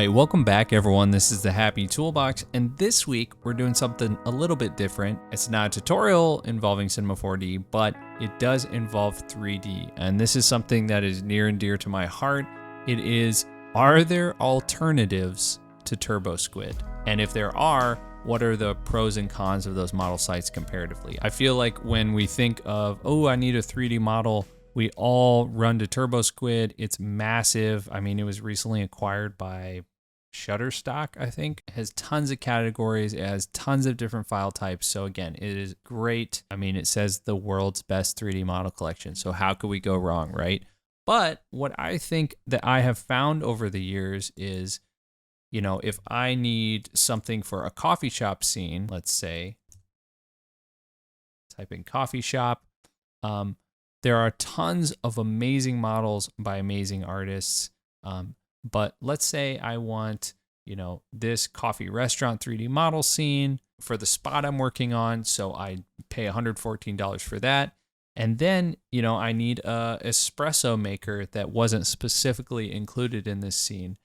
right, welcome back everyone. This is the Happy Toolbox, and this week we're doing something a little bit different. It's not a tutorial involving Cinema 4D, but it does involve 3D, and this is something that is near and dear to my heart. It is, are there alternatives to Turbosquid? And if there are, what are the pros and cons of those model sites comparatively? I feel like when we think of, oh, I need a 3D model, we all run to Turbosquid. It's massive. I mean, it was recently acquired by Shutterstock, I think. It has tons of categories. It has tons of different file types. So again, it is great. I mean, it says the world's best 3D model collection. So how could we go wrong, right? But what I think that I have found over the years is, you know, if I need something for a coffee shop scene, let's say, type in coffee shop, there are tons of amazing models by amazing artists. But let's say I want, you know, this coffee restaurant 3D model scene for the spot I'm working on. So I pay $114 for that. And then, you know, I need a espresso maker that wasn't specifically included in this scene.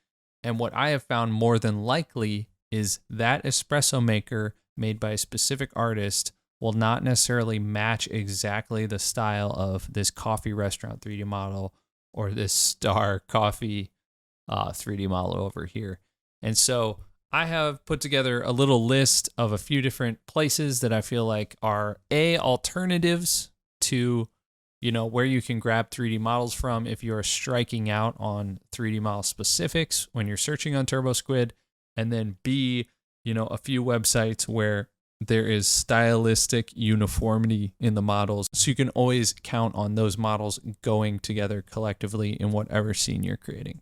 And what I have found more than likely is that espresso maker made by a specific artist will not necessarily match exactly the style of this coffee restaurant 3D model or this Star Coffee 3D model over here. And so I have put together a little list of a few different places that I feel like are alternatives to, you know, where you can grab 3D models from if you are striking out on 3D model specifics when you're searching on Turbosquid, and then B, you know, a few websites where there is stylistic uniformity in the models, so you can always count on those models going together collectively in whatever scene you're creating.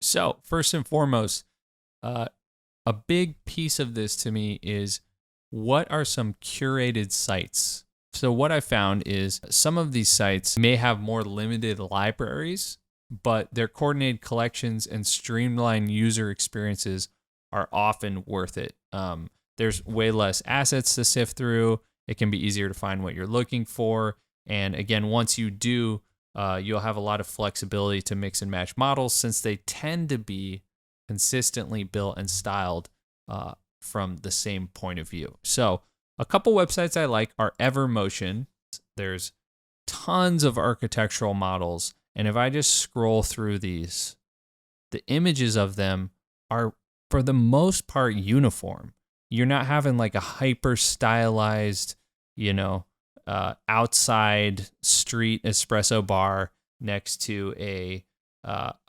So first and foremost, a big piece of this to me is, what are some curated sites? So what I found is some of these sites may have more limited libraries, but their coordinated collections and streamlined user experiences are often worth it. There's way less assets to sift through. It can be easier to find what you're looking for. And again, once you do, you'll have a lot of flexibility to mix and match models, since they tend to be consistently built and styled from the same point of view. So a couple websites I like are Evermotion. There's tons of architectural models. And if I just scroll through these, the images of them are, for the most part, uniform. You're not having like a hyper stylized, you know, outside street espresso bar next to a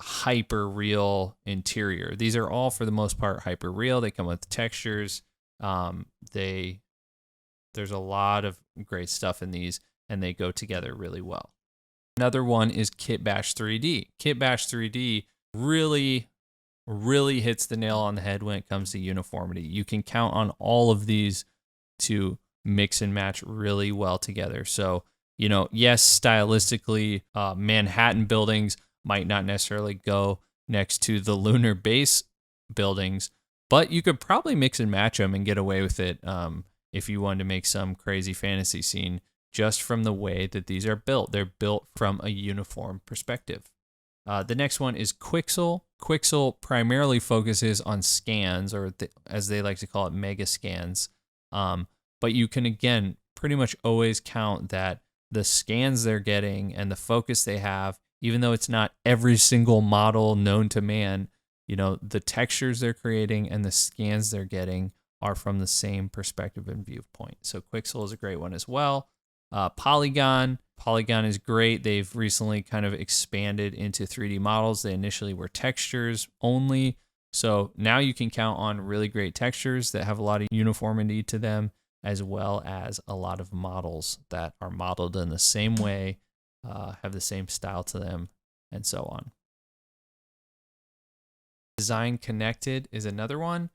hyper real interior. These are all, for the most part, hyper real. They come with textures. There's a lot of great stuff in these, and they go together really well. Another one is Kitbash 3D. Kitbash 3D really hits the nail on the head when it comes to uniformity. You can count on all of these to mix and match really well together. So, you know, yes, stylistically, Manhattan buildings might not necessarily go next to the lunar base buildings, but you could probably mix and match them and get away with it if you wanted to make some crazy fantasy scene, just from the way that these are built. They're built from a uniform perspective. The next one is Quixel. Quixel primarily focuses on scans, or as they like to call it, mega scans. But you can, again, pretty much always count that the scans they're getting and the focus they have, even though it's not every single model known to man, you know, the textures they're creating and the scans they're getting are from the same perspective and viewpoint. So Quixel is a great one as well. Poliigon is great. They've recently kind of expanded into 3D models. They initially were textures only. So now you can count on really great textures that have a lot of uniformity to them, as well as a lot of models that are modeled in the same way, have the same style to them, and so on. Design Connected is another one.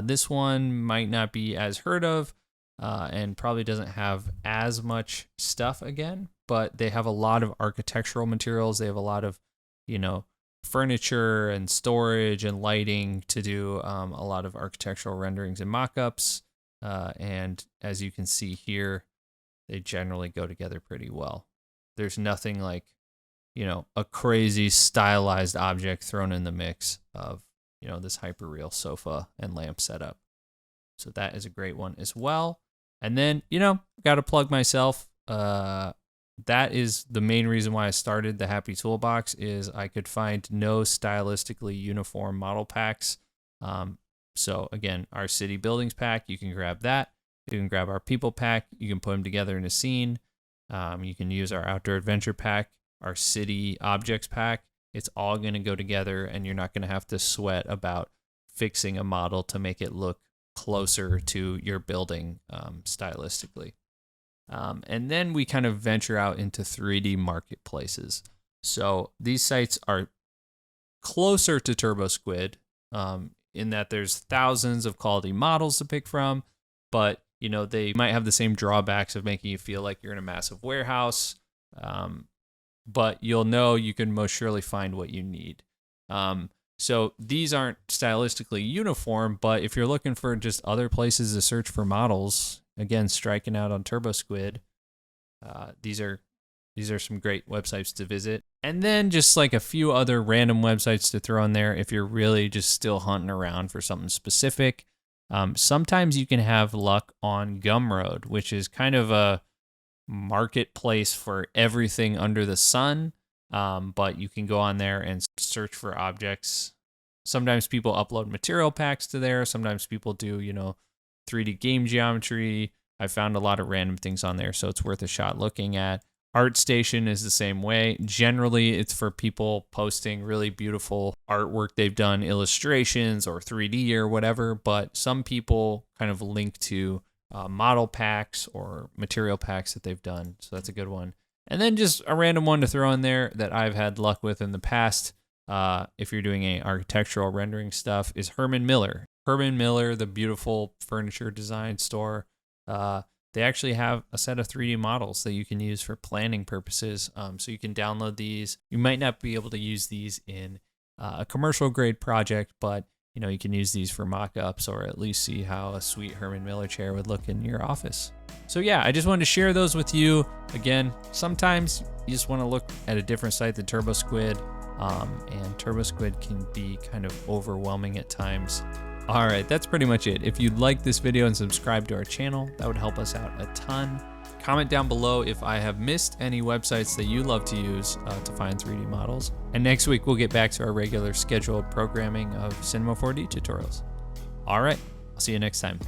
This one might not be as heard of, and probably doesn't have as much stuff again, but they have a lot of architectural materials. They have a lot of, you know, furniture and storage and lighting to do a lot of architectural renderings and mock-ups. And as you can see here, they generally go together pretty well. There's nothing like, you know, a crazy stylized object thrown in the mix of you know, this hyperreal sofa and lamp setup. So that is a great one as well. And then, you know, got to plug myself. That is the main reason why I started the Happy Toolbox, is I could find no stylistically uniform model packs. So again, our city buildings pack, you can grab that. You can grab our people pack. You can put them together in a scene. You can use our outdoor adventure pack, our city objects pack. It's all going to go together, and you're not going to have to sweat about fixing a model to make it look closer to your building stylistically. And then we kind of venture out into 3D marketplaces. So these sites are closer to Turbosquid in that there's thousands of quality models to pick from, but you know, they might have the same drawbacks of making you feel like you're in a massive warehouse, but you'll know you can most surely find what you need. So these aren't stylistically uniform, but if you're looking for just other places to search for models, again, striking out on Turbosquid, these are some great websites to visit. And then just like a few other random websites to throw in there if you're really just still hunting around for something specific. Sometimes you can have luck on Gumroad, which is kind of a marketplace for everything under the sun. But you can go on there and search for objects. Sometimes people upload material packs to there. Sometimes people do, you know, 3D game geometry. I found a lot of random things on there, so it's worth a shot looking at. ArtStation is the same way. Generally, it's for people posting really beautiful artwork they've done, illustrations or 3D or whatever, but some people kind of link to model packs or material packs that they've done, so that's a good one. And then just a random one to throw in there that I've had luck with in the past, if you're doing any architectural rendering stuff, is Herman Miller. Herman Miller, the beautiful furniture design store, they actually have a set of 3D models that you can use for planning purposes. So you can download these. You might not be able to use these in a commercial grade project, but you know, you can use these for mock-ups or at least see how a sweet Herman Miller chair would look in your office. So yeah, I just wanted to share those with you. Again, sometimes you just want to look at a different site than Turbosquid, and Turbosquid can be kind of overwhelming at times. All right, that's pretty much it. If you like this video and subscribe to our channel, that would help us out a ton. Comment down below if I have missed any websites that you love to use to find 3D models. And next week, we'll get back to our regular scheduled programming of Cinema 4D tutorials. All right, I'll see you next time.